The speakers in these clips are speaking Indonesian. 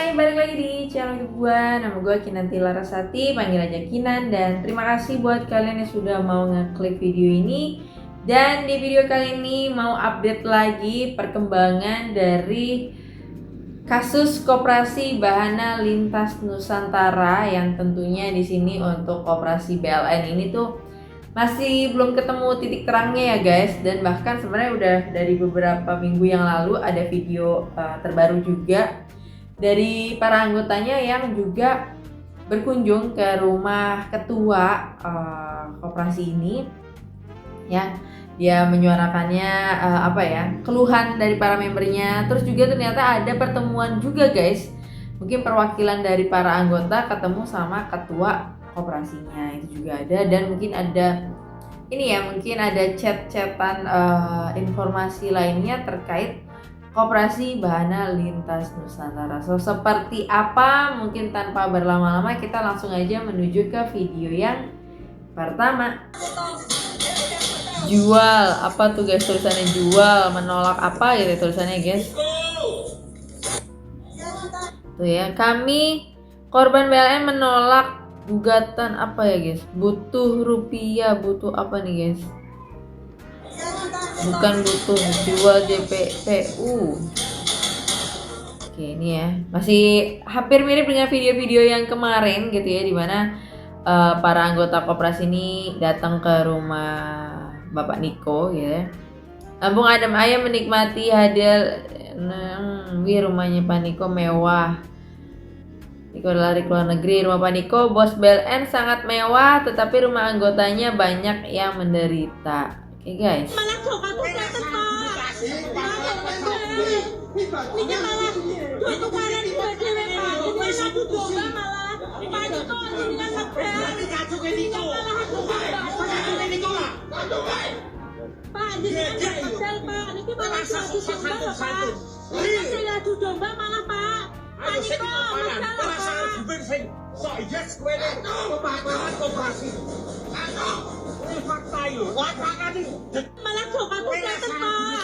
Hai, balik lagi di channel gue. Nama gue Kinanti Larasati, panggil aja Kinan. Dan terima kasih buat kalian yang sudah mau ngeklik video ini. Dan di video kali ini mau update lagi perkembangan dari kasus Koperasi Bahana Lintas Nusantara, yang tentunya di sini untuk Koperasi BLN ini tuh masih belum ketemu titik terangnya ya guys. Dan bahkan sebenarnya udah dari beberapa minggu yang lalu ada video terbaru juga dari para anggotanya yang juga berkunjung ke rumah ketua koperasi ini ya. Dia menyuarakannya keluhan dari para membernya. Terus juga ternyata ada pertemuan juga guys, mungkin perwakilan dari para anggota ketemu sama ketua koperasinya, itu juga ada. Dan mungkin ada chat-chatan informasi lainnya terkait Koperasi Bahana Lintas Nusantara. So, seperti apa? Mungkin tanpa berlama-lama kita langsung aja menuju ke video yang pertama. Jual, apa tuh guys tulisannya? Jual, menolak apa gitu tulisannya guys. Tuh ya, kami korban BLN menolak gugatan apa ya guys? Butuh rupiah, butuh apa nih guys? Bukan butuh, jual JPPU. Oke, ini ya masih hampir mirip dengan video-video yang kemarin gitu ya, dimana para anggota koperasi ini datang ke rumah Bapak Niko ya. Kampung Adem Ayem menikmati hadir rumahnya Pak Niko mewah. Niko lari ke luar negeri. Rumah Pak Niko, bos BLN sangat mewah, tetapi rumah anggotanya banyak yang menderita. Oke guys.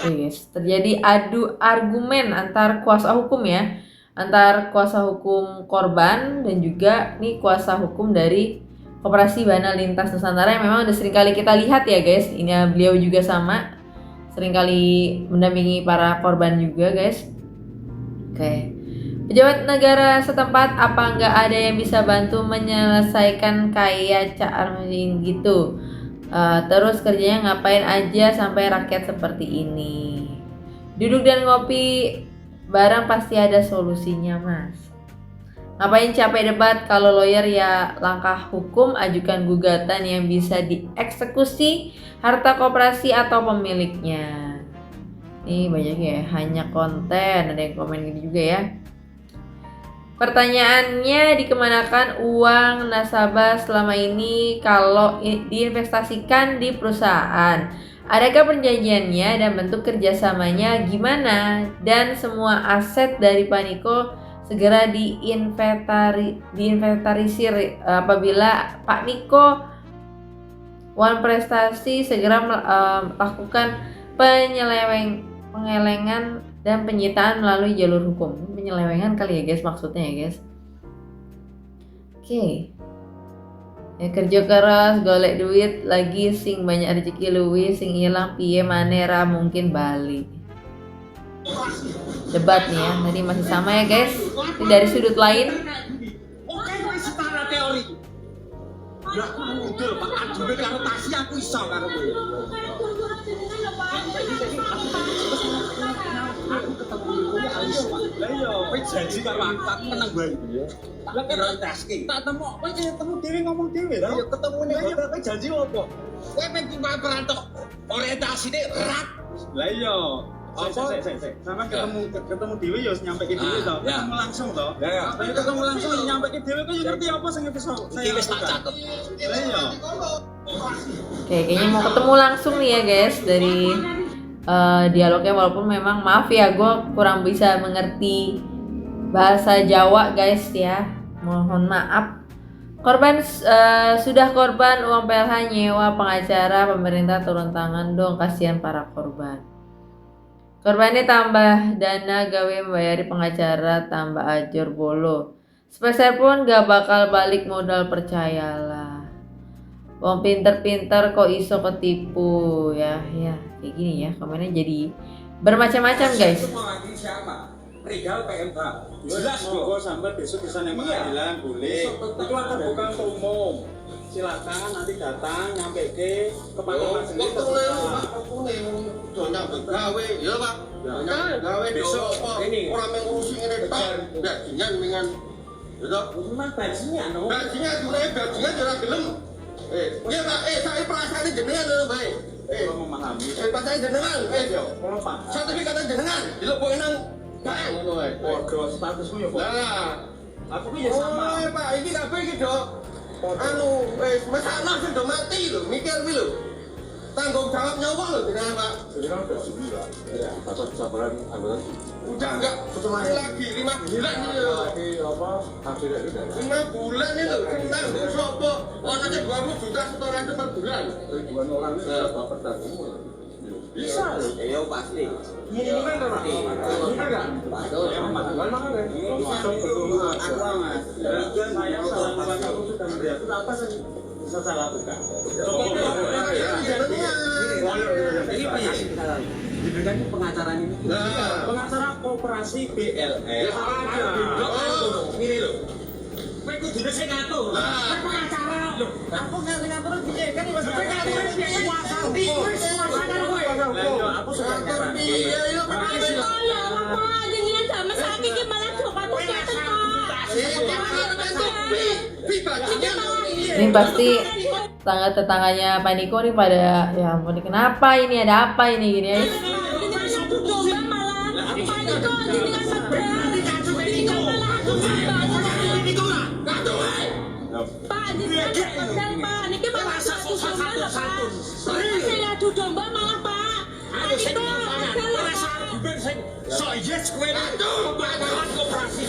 Yes, terjadi adu argumen antar kuasa hukum ya, antar kuasa hukum korban dan juga nih kuasa hukum dari Koperasi Bahana Lintas Nusantara, yang memang udah sering kali kita lihat ya guys. Ini beliau juga sama sering kali mendampingi para korban juga guys. Oke. Pejabat negara setempat, apa nggak ada yang bisa bantu menyelesaikan kayak Cak Armadin gitu? Terus kerjanya ngapain aja sampai rakyat seperti ini? Duduk dan ngopi bareng pasti ada solusinya mas. Ngapain capek debat kalau lawyer ya langkah hukum, ajukan gugatan yang bisa dieksekusi harta koperasi atau pemiliknya. Ini banyak ya, hanya konten, ada yang komen gini juga ya. Pertanyaannya, dikemanakan uang nasabah selama ini kalau diinvestasikan di perusahaan? Adakah perjanjiannya dan bentuk kerjasamanya gimana? Dan semua aset dari Pak Niko segera diinventarisir apabila Pak Niko One Prestasi segera melakukan pengelewengan dan penyitaan melalui jalur hukum. Penyelewengan kali ya guys maksudnya ya guys. Oke. Ya, kerja keras, golek duit lagi, sing banyak rezeki luwih, sing hilang piye maneh ra mungkin balik. Debat nih ya, tadi masih sama ya guys. Ini dari sudut lain. Oke, setara teori. Ya udah Pak, adune karo Tasi aku iso karo kowe. Aku ketemu kowe halus Pak. Lah iya, kowe janji karo aku menang bae. Lah karo Taski. Tak temu, kowe ketemu dhewe ngomong dhewe lho. Ya ketemu ning hotel kowe janji opo? Kowe pengen timbal perantok orientasine rat. Lah iya. Sama ketemu dhewe ya nyampe ke dhewe to. Ketemu langsung to. Ya. Ketemu langsung nyampe ke dhewe kok ngerti apa sing saya wis tak catet. Lah iya. Oke, kayaknya mau ketemu langsung nih ya guys dari dialognya, walaupun memang maaf ya gue kurang bisa mengerti bahasa Jawa guys ya. Mohon maaf. Korban sudah korban uang PLH nyewa pengacara, pemerintah turun tangan dong, kasihan para korban. Korbannya tambah dana gawe membayari pengacara tambah ajur bolo. Sepeser pun gak bakal balik modal, percayalah. Wong pinter-pinter kok iso ketipu ya kayak gini ya, komennya jadi bermacam-macam guys. Semua lagi siapa? Regal PMH. Jelas kok sampai besok bisa nembak pengadilan boleh. Itu akan bukan umum. Silakan nanti datang nyampe ke kepada majelis terbuka. Gawe, ya Pak. Gawe Besok ini orang mengurusi ini tok. Bajingan dengan ya memang bajingan no. bajingan sebenarnya bajingan jangan gelem. Iya Pak, saya perasaan jenengan lho, Pak. Kalau memahami. Perasaan jenengan, Kalau Pak. sertifikat jenengan dilebokne nang kae ngono wae. Waduh, statusmu ya, Pak. Nah, Aku ya sama. oh Pak, iki kabeh iki, Dok. Anu, masalah sing do mati lho, mikir kuwi lho. Tanggung jawab nyawa lho jenengan, Pak. Jadi kan udah semula. Ya, atas kesabaran anggota. Udah enggak lagi 5 bulan ini lho. Lagi apa? Hasilnya itu dari 5 bulan ini lho, tentang sopo. Ono sing 20 juta setoran per bulan. ribuan orang ini sudah dapat dan semua. Bisa lho. Iya pasti. Ini kan kan? Ini kan kan? Betul. Ya, makan makan. Aku mas. Dan saya salah kamu sudah mendiatur apa sih bisa saya lakukan? Ini apa ya kita lagi? Diberikan pengacara ini. Pengacara koperasi BLN. Ini lho. Kowe kudune sing ngatur. Kowe pengacara lho. Aku ngatur piye kan Mas. Kowe ngatur piye kuasa hukum? Kuasa kowe. Lah yo aku sudah Ngatur piye yo Ini pasti tetangga-tetangganya Pak Niko nih pada ya ampun, kenapa ini, ada apa ini gini ya. So yes, kowe pembangunan koperasi.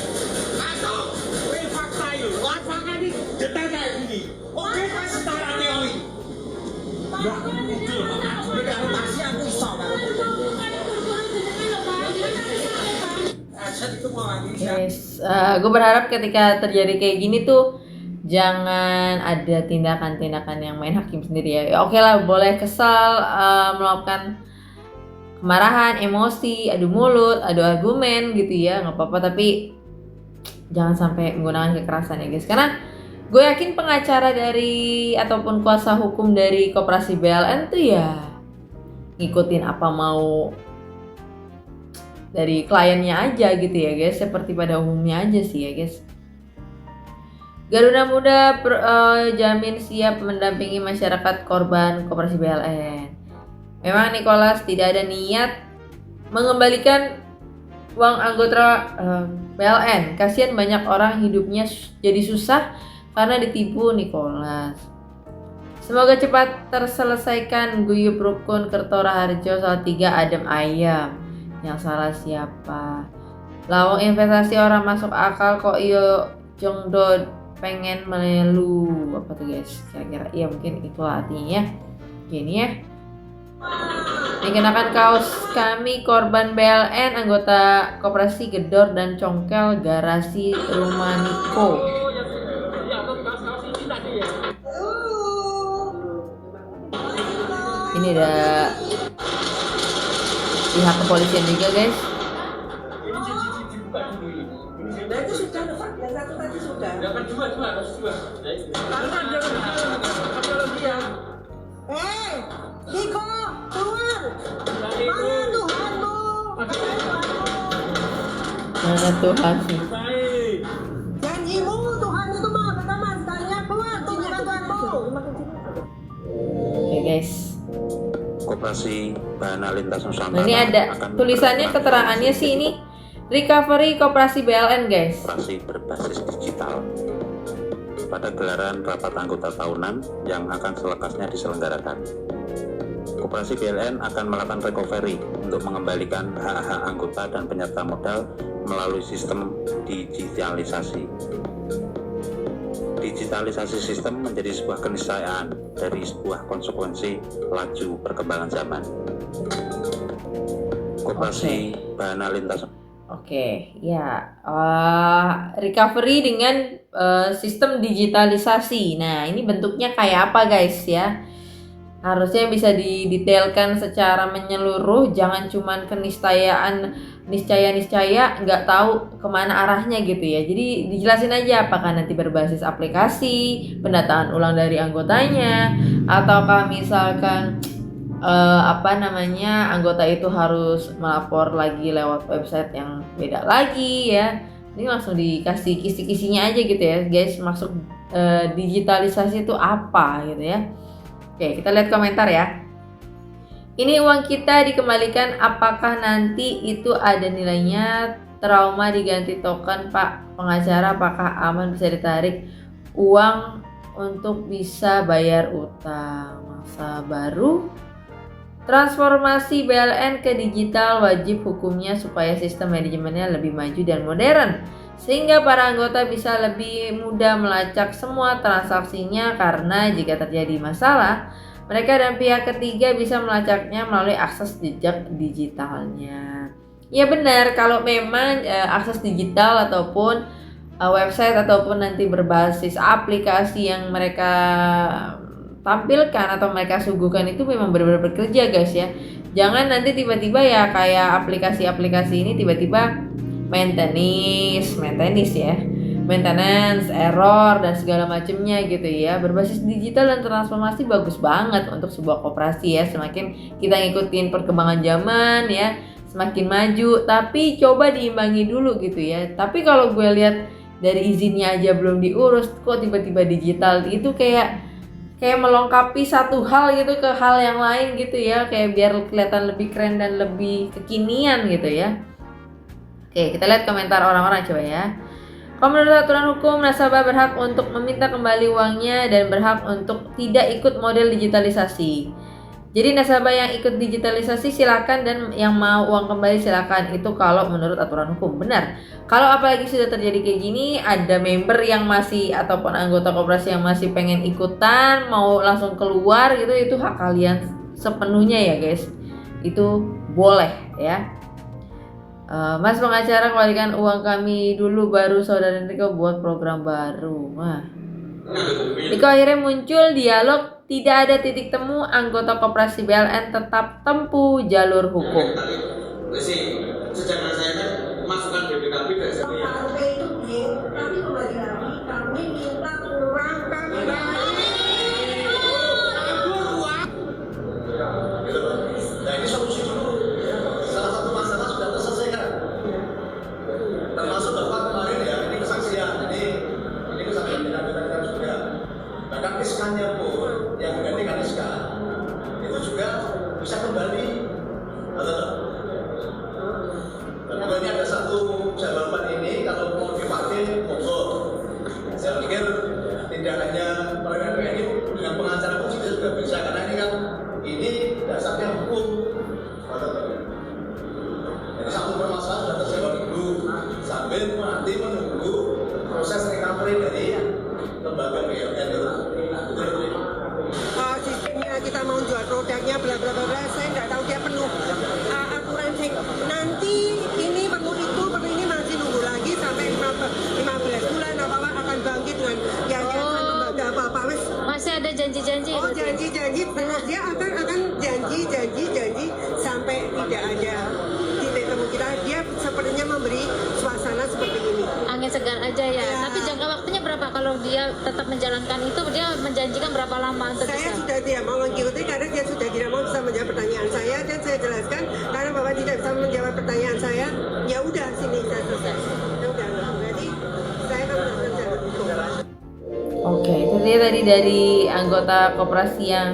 Kowe fakta itu, fakta ini detail kayak gini. Oke, kowe setara teori. Enggak, betul. Kowe anotasi aku iso. Aset itu mau lagi. Guys, gue berharap ketika terjadi kayak gini tuh jangan ada tindakan-tindakan yang main hakim sendiri ya. Ya oke lah, boleh kesal, melakukan kemarahan, emosi, adu mulut, adu argumen gitu ya, nggak apa-apa, tapi jangan sampai menggunakan kekerasan ya guys. Karena gue yakin pengacara dari ataupun kuasa hukum dari Koperasi BLN tuh ya ngikutin apa mau dari kliennya aja gitu ya guys, seperti pada umumnya aja sih ya guys. Garuda Muda jamin siap mendampingi masyarakat korban Koperasi BLN. Memang Nicholas tidak ada niat mengembalikan uang anggota PLN. Kasihan banyak orang hidupnya jadi susah karena ditipu Nicholas. Semoga cepat terselesaikan guyup rukun Kertora Harjo Salatiga adem ayam. Yang salah siapa? Lawang investasi orang masuk akal kok iyo jongdo pengen melelu apa tuh guys? Kira-kira iya mungkin itu artinya ya. Gini ya. Dikenakan kaos kami korban BLN anggota Koperasi Gedor dan Congkel garasi rumah Niko. Ini ada pihak kepolisian juga guys. Nah itu sudah Pak, yang satu tadi sudah. Dapat dua. Karena dia dia. Niko, keluar. Mana Tuhanmu? Mana Tuhan sih? Janjimu Tuhan itu mah pertama sekalinya keluar tunjukkan Tuhanmu. Oke guys. Koperasi Bahana Lintas Nusantara. Nah ini ada akan tulisannya, keterangannya sih ini recovery Koperasi BLN guys. operasi berbasis digital pada gelaran rapat anggota tahunan yang akan selekasnya diselenggarakan. Koperasi BLN akan melakukan recovery untuk mengembalikan hak-hak anggota dan penyerta modal melalui sistem digitalisasi. Digitalisasi sistem menjadi sebuah keniscayaan dari sebuah konsekuensi laju perkembangan zaman. koperasi Bahana Lintas. Oke, ya recovery dengan sistem digitalisasi. Nah, ini bentuknya kayak apa guys ya? Harusnya bisa didetailkan secara menyeluruh, jangan cuman keniscayaan niscaya nggak tahu kemana arahnya gitu ya. Jadi dijelasin aja apakah nanti berbasis aplikasi, pendataan ulang dari anggotanya, ataukah misalkan anggota itu harus melapor lagi lewat website yang beda lagi ya. Ini langsung dikasih kisi-kisinya aja gitu ya guys, maksud digitalisasi itu apa gitu ya. Oke, kita lihat komentar ya. Ini uang kita dikembalikan, apakah nanti itu ada nilainya? Trauma diganti token Pak pengacara, apakah aman bisa ditarik uang untuk bisa bayar utang? Masa baru transformasi BLN ke digital wajib hukumnya supaya sistem manajemennya lebih maju dan modern, sehingga para anggota bisa lebih mudah melacak semua transaksinya, karena jika terjadi masalah, mereka dan pihak ketiga bisa melacaknya melalui akses jejak digitalnya. Ya benar, kalau memang akses digital ataupun website ataupun nanti berbasis aplikasi yang mereka tampilkan atau mereka suguhkan itu memang benar-benar bekerja guys ya. Jangan nanti tiba-tiba ya kayak aplikasi-aplikasi ini tiba-tiba maintenance error dan segala macamnya gitu ya. Berbasis digital dan transformasi bagus banget untuk sebuah koperasi ya. Semakin kita ngikutin perkembangan zaman ya, semakin maju, tapi coba diimbangi dulu gitu ya. Tapi kalau gue lihat dari izinnya aja belum diurus, kok tiba-tiba digital, itu kayak melengkapi satu hal gitu ke hal yang lain gitu ya, kayak biar kelihatan lebih keren dan lebih kekinian gitu ya. Oke, kita lihat komentar orang-orang coba ya. Kalau menurut aturan hukum, nasabah berhak untuk meminta kembali uangnya dan berhak untuk tidak ikut model digitalisasi. Jadi nasabah yang ikut digitalisasi silakan, dan yang mau uang kembali silakan. Itu kalau menurut aturan hukum, benar. Kalau apalagi sudah terjadi kayak gini, ada member yang masih ataupun anggota koperasi yang masih pengen ikutan, mau langsung keluar gitu, itu hak kalian sepenuhnya ya guys. Itu boleh ya. Mas pengacara, kembalikan uang kami dulu baru saudara Enrico buat program baru. Wah. Niko akhirnya muncul dialog, tidak ada titik temu, anggota koperasi BLN tetap tempuh jalur hukum. Sedangkan saya kan masukan BPKB dari saya. Partai itu tapi kembali lagi kami minta uang kami. Nah ini solusi dulu. Salah satu masalah sudah terselesaikan. Termasuk Bapak kemarin ya, ini kesaksian. Ini kesaksian kita juga. Bahkan iskannya pun yang menggantikan iskan itu juga bisa kembali. Dan kemudian ada satu jawaban ini, kalau mau dipakai monggo. Saya pikir tidak hanya mereka ini dengan pengacara pun juga bisa, karena ini kan dasarnya hukum. Jadi satu permasalahan sudah terjawab dulu sambil nanti menunggu proses recovery dari lembaga BLN itu. Sistemnya kita mau jual produknya bla bla bla, saya nggak tahu dia penuh aturan sing nanti ini perlu itu perlu ini, masih nunggu lagi sampai 15 bulan apa akan bangkit dengan yayasan lembaga apa wes. Masih ada janji-janji. Oh janji dia akan janji sampai tidak ada titik temu kita. Dia sepertinya memberi suasana seperti ini. Angin segar aja ya. Tapi jangka waktunya berapa kalau dia tetap menjalankan itu? Dia menjanjikan berapa lama untuk Saya bisa? sudah tidak mau mengikuti karena dia sudah tidak mau bisa menjawab pertanyaan saya, dan saya jelaskan karena Bapak tidak bisa menjawab pertanyaan saya. Ya udah, sini saya selesai. Ya udah, berarti saya akan melakukan jalur hukum. Oke, itu dia tadi dari anggota koperasi yang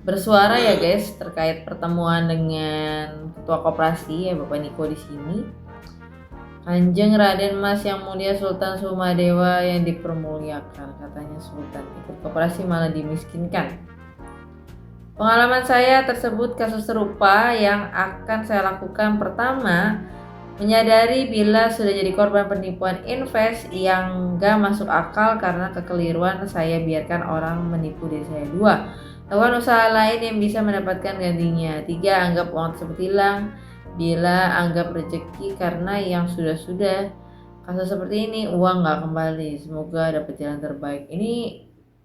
bersuara ya guys, terkait pertemuan dengan ketua koperasi ya Bapak Niko di sini. Kanjeng Raden Mas Yang Mulia Sultan Sumadewa yang dipermuliakan, katanya Sultan ikut koperasi malah dimiskinkan. Pengalaman saya tersebut kasus serupa yang akan saya lakukan. Pertama, menyadari bila sudah jadi korban penipuan invest yang gak masuk akal karena kekeliruan saya biarkan orang menipu diri saya. 2, lakukan usaha lain yang bisa mendapatkan gantinya. 3, anggap uang tersebut hilang. bila anggap rezeki karena yang sudah-sudah. Kasus seperti ini uang nggak kembali, semoga dapat jalan terbaik. Ini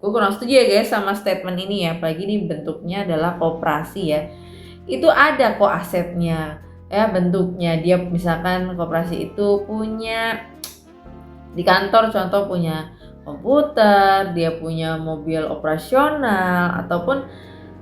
gue kurang setuju ya guys sama statement ini ya, apalagi ini bentuknya adalah koperasi ya. Itu ada kok asetnya ya, bentuknya dia misalkan koperasi itu punya di kantor contoh punya komputer, dia punya mobil operasional, ataupun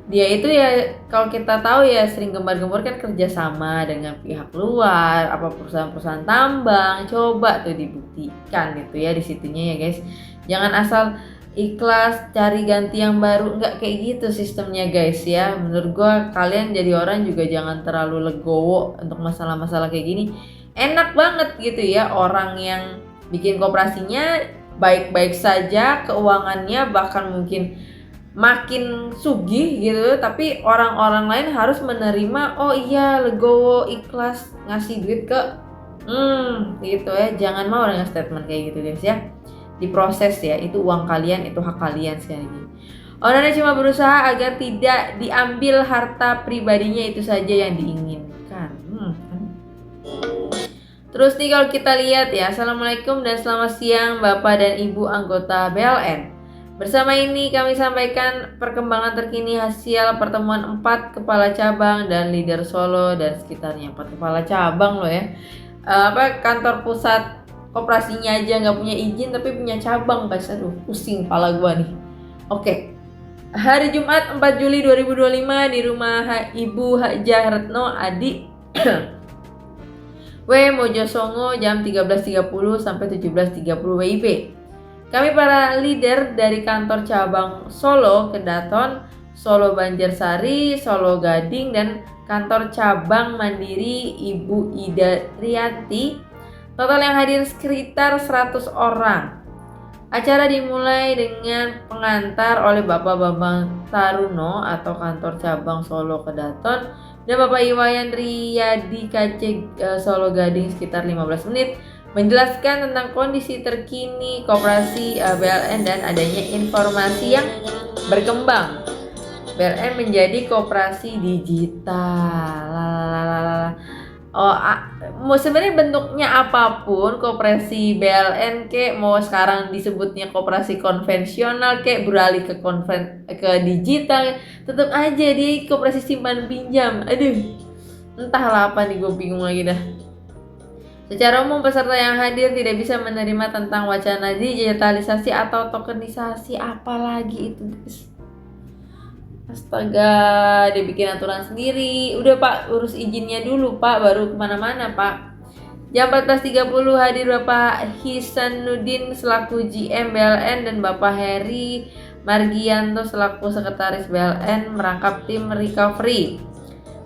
dia itu ya kalau kita tahu ya sering gembar-gembor kan kerjasama dengan pihak luar, apa perusahaan-perusahaan tambang, coba tuh dibuktikan gitu ya di situnya ya guys. Jangan asal ikhlas cari ganti yang baru, nggak kayak gitu sistemnya guys ya. Menurut gua kalian jadi orang juga jangan terlalu legowo untuk masalah-masalah kayak gini. Enak banget gitu ya orang yang bikin koperasinya baik-baik saja keuangannya, bahkan mungkin makin sugih gitu, tapi orang-orang lain harus menerima, oh iya legowo ikhlas ngasih duit ke gitu ya. Jangan mau dengan statement kayak gitu guys ya, diproses ya, itu uang kalian, itu hak kalian sekali lagi. Ownernya cuma berusaha agar tidak diambil harta pribadinya itu saja yang diinginkan. Terus nih kalau kita lihat ya, assalamualaikum dan selamat siang Bapak dan Ibu anggota BLN. Bersama ini kami sampaikan perkembangan terkini hasil pertemuan 4 kepala cabang dan leader Solo dan sekitarnya. 4 kepala cabang loh ya. Kantor pusat koperasinya aja nggak punya izin tapi punya cabang guys. Aduh pusing kepala gua nih. Oke. Hari Jumat 4 Juli 2025 di rumah Ibu Hajah Retno Adi W Mojosongo jam 13.30 sampai 17.30 WIB. Kami para leader dari kantor cabang Solo Kedaton, Solo Banjarsari, Solo Gading dan kantor cabang Mandiri Ibu Ida Rianti. Total yang hadir sekitar 100 orang. Acara dimulai dengan pengantar oleh Bapak Bambang Taruno atau kantor cabang Solo Kedaton dan Bapak Iwayan Riyadi KC Solo Gading sekitar 15 menit. Menjelaskan tentang kondisi terkini koperasi BLN dan adanya informasi yang berkembang. BLN menjadi koperasi digital. Mau sebenarnya bentuknya apapun, koperasi BLN kek mau sekarang disebutnya koperasi konvensional kek beralih ke digital, tetap aja di koperasi simpan pinjam. Aduh, entahlah apa nih, gue bingung lagi dah. Secara umum peserta yang hadir tidak bisa menerima tentang wacana digitalisasi atau tokenisasi, apalagi itu guys. Astaga, dia bikin aturan sendiri. Udah Pak, urus izinnya dulu Pak, baru kemana-mana Pak. Jam 14.30 hadir Bapak Hisanuddin selaku GM BLN dan Bapak Heri Margianto selaku Sekretaris BLN merangkap tim recovery.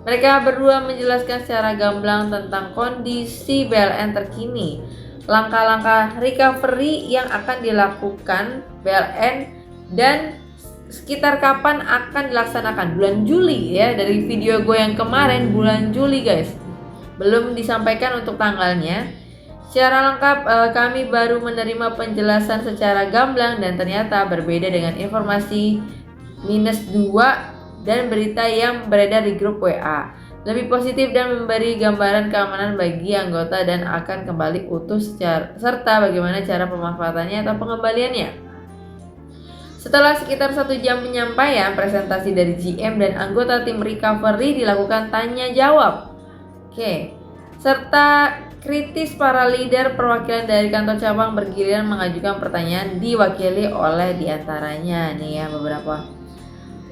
Mereka berdua menjelaskan secara gamblang tentang kondisi BLN terkini, langkah-langkah recovery yang akan dilakukan BLN dan sekitar kapan akan dilaksanakan. Bulan Juli ya, dari video gue yang kemarin bulan Juli guys, belum disampaikan untuk tanggalnya. Secara lengkap kami baru menerima penjelasan secara gamblang dan ternyata berbeda dengan informasi -2 dan berita yang beredar di grup WA. Lebih positif dan memberi gambaran keamanan bagi anggota dan akan kembali utuh serta bagaimana cara pemanfaatannya atau pengembaliannya. Setelah sekitar 1 jam penyampaian presentasi dari GM dan anggota tim recovery dilakukan tanya jawab. Serta kritis para leader perwakilan dari kantor cabang bergiliran mengajukan pertanyaan diwakili oleh diantaranya nih ya beberapa.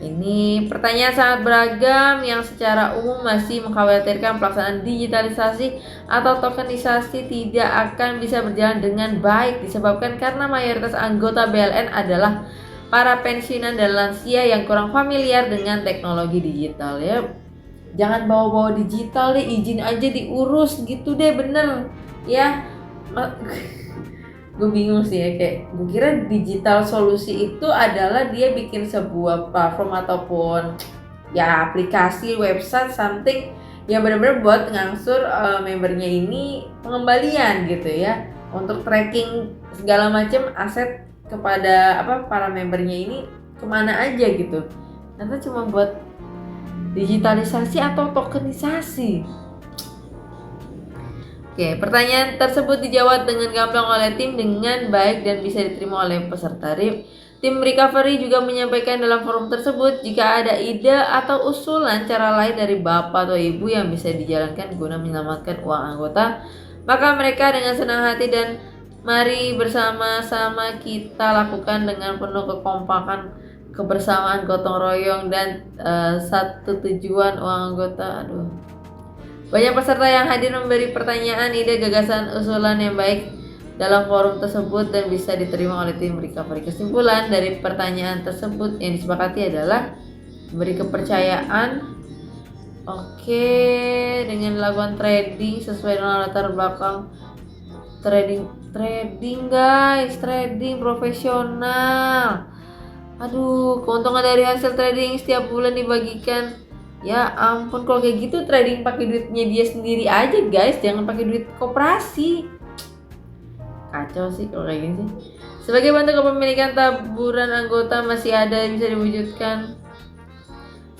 Ini pertanyaan sangat beragam yang secara umum masih mengkhawatirkan pelaksanaan digitalisasi atau tokenisasi tidak akan bisa berjalan dengan baik disebabkan karena mayoritas anggota BLN adalah para pensiunan dan lansia yang kurang familiar dengan teknologi digital ya. Jangan bawa-bawa digital deh, izin aja diurus gitu deh, bener ya. Gue bingung sih ya, kayak gue kira digital solusi itu adalah dia bikin sebuah platform ataupun ya aplikasi, website, something yang benar-benar buat ngangsur membernya ini pengembalian gitu ya, untuk tracking segala macam aset kepada para membernya ini kemana aja gitu. Ternyata cuma buat digitalisasi atau tokenisasi. Oke, pertanyaan tersebut dijawab dengan gamblang oleh tim dengan baik dan bisa diterima oleh peserta. Tim recovery juga menyampaikan dalam forum tersebut jika ada ide atau usulan cara lain dari bapak atau ibu yang bisa dijalankan guna menyelamatkan uang anggota, maka mereka dengan senang hati dan mari bersama-sama kita lakukan dengan penuh kekompakan, kebersamaan, gotong royong, dan satu tujuan uang anggota. Banyak peserta yang hadir memberi pertanyaan, ide, gagasan, usulan yang baik dalam forum tersebut dan bisa diterima oleh tim recovery. Kesimpulan dari pertanyaan tersebut yang disepakati adalah memberi kepercayaan. Oke, dengan melakukan trading sesuai dengan latar belakang trading guys, trading profesional. Aduh, keuntungan dari hasil trading setiap bulan dibagikan. Ya ampun, kalau kayak gitu trading pakai duitnya dia sendiri aja guys, jangan pakai duit koperasi. Kacau sih kalau kayak gini sih. Sebagai bentuk kepemilikan taburan anggota masih ada bisa diwujudkan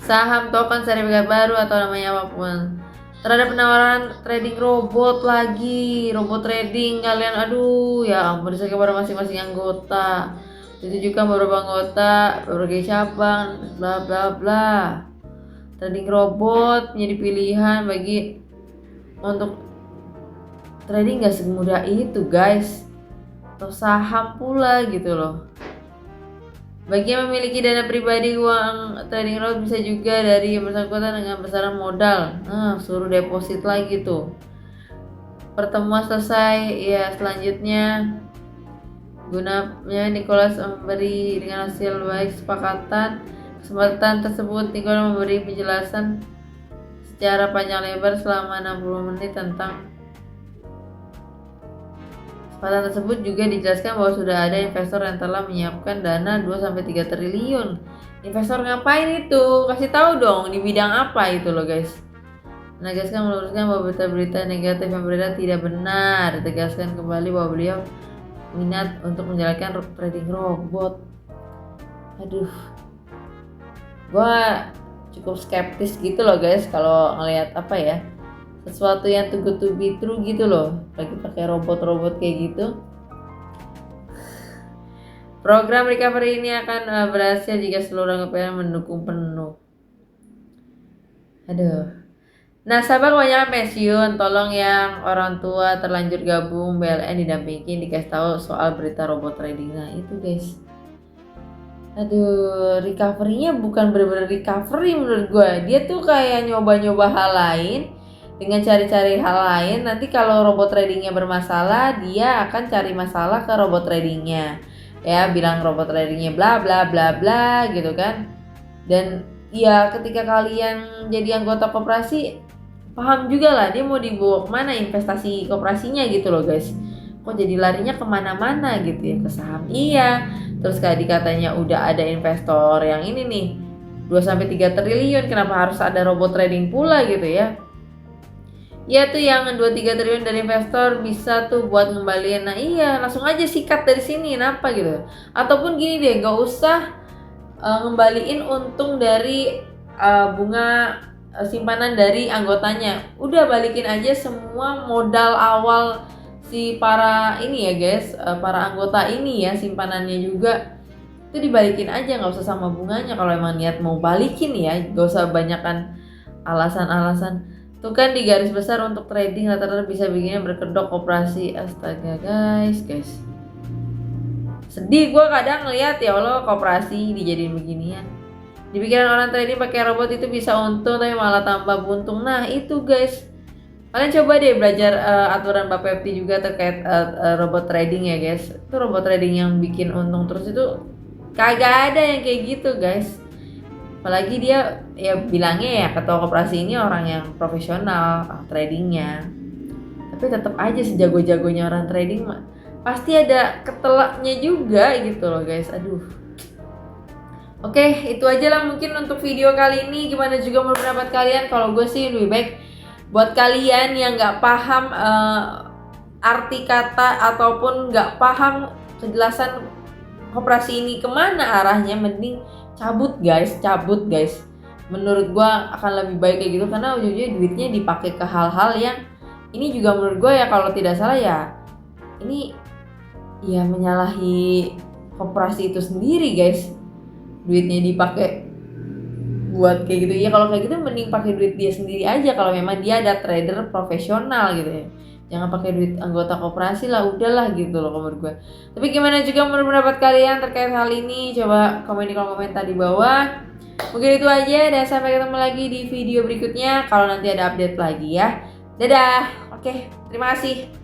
saham, token, sertifikat baru atau namanya apapun. Terhadap penawaran trading robot lagi, robot trading kalian, aduh ya ampun, bisa kepada masing-masing anggota. Ditujukan beberapa anggota, berbagai cabang, bla bla bla. Trading robot menjadi pilihan bagi untuk trading gak semudah itu guys, atau saham pula gitu loh. Bagi yang memiliki dana pribadi, uang trading robot bisa juga dari yang bersangkutan dengan besaran modal. Suruh deposit lagi tuh. Pertemuan selesai, ya selanjutnya gunanya Nicholas memberi dengan hasil baik kesempatan tersebut. Nicholas memberi penjelasan secara panjang lebar selama 60 menit tentang kesempatan tersebut. Juga dijelaskan bahwa sudah ada investor yang telah menyiapkan dana 2-3 triliun. Investor ngapain itu? Kasih tahu dong di bidang apa itu loh guys. Menegaskan meluruskan bahwa berita-berita negatif yang beredar tidak benar. Ditegaskan kembali bahwa beliau minat untuk menjalankan trading robot. Aduh, gua cukup skeptis gitu loh guys kalau ngelihat apa ya, sesuatu yang too good to be true gitu loh, lagi pakai robot-robot kayak gitu. Program recovery ini akan berhasil jika seluruh anggota mendukung penuh. Aduh. Nasabah kebanyakan pensiun, tolong yang orang tua terlanjur gabung BLN didampingin dikasih tahu soal berita robot trading. Nah itu guys. Aduh, recovery-nya bukan bener-bener recovery menurut gue. Dia tuh kayak nyoba-nyoba hal lain dengan cari-cari hal lain. Nanti kalau robot tradingnya bermasalah, dia akan cari masalah ke robot tradingnya. Ya, bilang robot tradingnya bla bla bla bla gitu kan. Dan ya ketika kalian jadi anggota koperasi, paham juga lah dia mau dibawa kemana investasi koperasinya gitu loh guys. Kok jadi larinya kemana-mana gitu ya, ke saham iya. Terus tadi katanya udah ada investor yang ini nih 2-3 triliun, kenapa harus ada robot trading pula gitu ya. Ya tuh yang 2-3 triliun dari investor bisa tuh buat ngembaliin. Nah iya, langsung aja sikat dari sini, kenapa gitu. Ataupun gini deh, gak usah ngembaliin untung dari bunga simpanan dari anggotanya. Udah balikin aja semua modal awal si para ini ya guys, para anggota ini ya, simpanannya juga itu dibalikin aja, nggak usah sama bunganya. Kalau emang niat mau balikin ya, gak usah banyakkan alasan-alasan. Tuh kan di garis besar untuk trading rata-rata bisa bikinnya berkedok koperasi. Astaga guys. Sedih gue kadang ngeliat ya Allah koperasi dijadiin beginian. Di pikiran orang trading pakai robot itu bisa untung tapi malah tambah buntung. Nah itu guys, kalian coba deh belajar aturan Bapepti juga terkait robot trading ya guys. Itu robot trading yang bikin untung terus itu kagak ada yang kayak gitu guys. Apalagi dia ya bilangnya ya ketua koperasi ini orang yang profesional tradingnya. Tapi tetap aja sejago-jagonya orang trading pasti ada ketelaknya juga gitu loh guys. Aduh. Oke, itu aja lah mungkin untuk video kali ini. Gimana juga menurut pendapat kalian? Kalau gue sih lebih baik buat kalian yang nggak paham arti kata ataupun nggak paham kejelasan koperasi ini kemana arahnya, mending cabut guys. Menurut gue akan lebih baik kayak gitu karena ujung-ujungnya duitnya dipakai ke hal-hal yang ini juga menurut gue ya kalau tidak salah ya ini ya menyalahi koperasi itu sendiri guys. Duitnya dipakai buat kayak gitu ya, kalau kayak gitu mending pakai duit dia sendiri aja kalau memang dia ada trader profesional gitu ya. Jangan pakai duit anggota koperasi lah, udahlah gitu loh menurut gue. Tapi gimana juga menurut pendapat kalian terkait hal ini? Coba komen di kolom komentar di bawah. Mungkin itu aja dan sampai ketemu lagi di video berikutnya kalau nanti ada update lagi ya. Dadah. Oke, terima kasih.